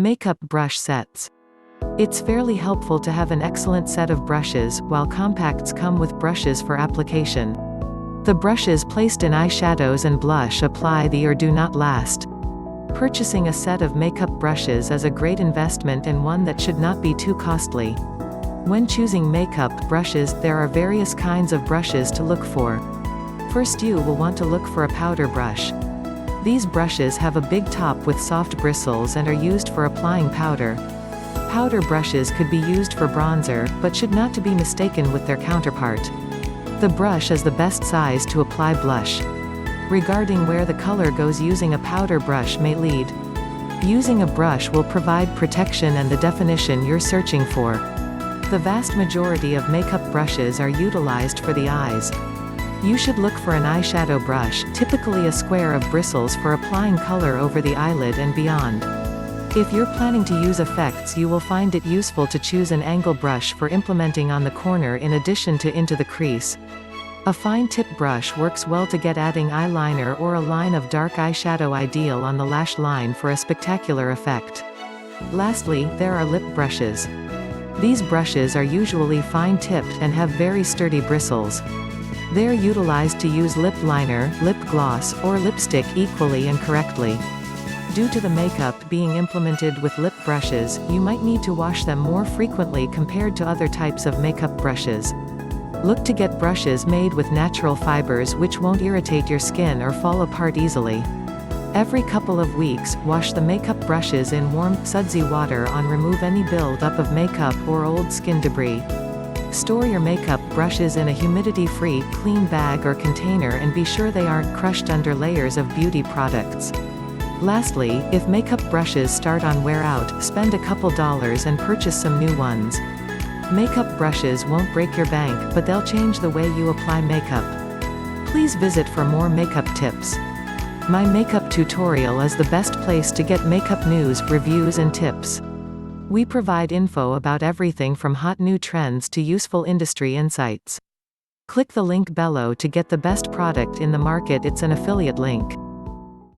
Makeup brush sets. It's fairly helpful to have an excellent set of brushes, while compacts come with brushes for application. The brushes placed in eyeshadows and blush apply the or do not last. Purchasing a set of makeup brushes is a great investment and one that should not be too costly. When choosing makeup brushes, there are various kinds of brushes to look for. First, you will want to look for a powder brush. These brushes have a big top with soft bristles and are used for applying powder. Powder brushes could be used for bronzer, but should not to be mistaken with their counterpart. The brush is the best size to apply blush. Regarding where the color goes, using a powder brush may lead. Using a brush will provide protection and the definition you're searching for. The vast majority of makeup brushes are utilized for the eyes. You should look for an eyeshadow brush, typically a square of bristles for applying color over the eyelid and beyond. If you're planning to use effects, you will find it useful to choose an angle brush for implementing on the corner in addition to into the crease. A fine tip brush works well to get adding eyeliner or a line of dark eyeshadow, ideal on the lash line for a spectacular effect. Lastly, there are lip brushes. These brushes are usually fine-tipped and have very sturdy bristles. They're utilized to use lip liner, lip gloss, or lipstick equally and correctly. Due to the makeup being implemented with lip brushes, you might need to wash them more frequently compared to other types of makeup brushes. Look to get brushes made with natural fibers which won't irritate your skin or fall apart easily. Every couple of weeks, wash the makeup brushes in warm, sudsy water to remove any build-up of makeup or old skin debris. Store your makeup brushes in a humidity-free, clean bag or container and be sure they aren't crushed under layers of beauty products. Lastly, if makeup brushes start to wear out, spend a couple dollars and purchase some new ones. Makeup brushes won't break your bank, but they'll change the way you apply makeup. Please visit for more makeup tips. My Makeup Tutorial is the best place to get makeup news, reviews and tips. We provide info about everything from hot new trends to useful industry insights. Click the link below to get the best product in the market. It's an affiliate link.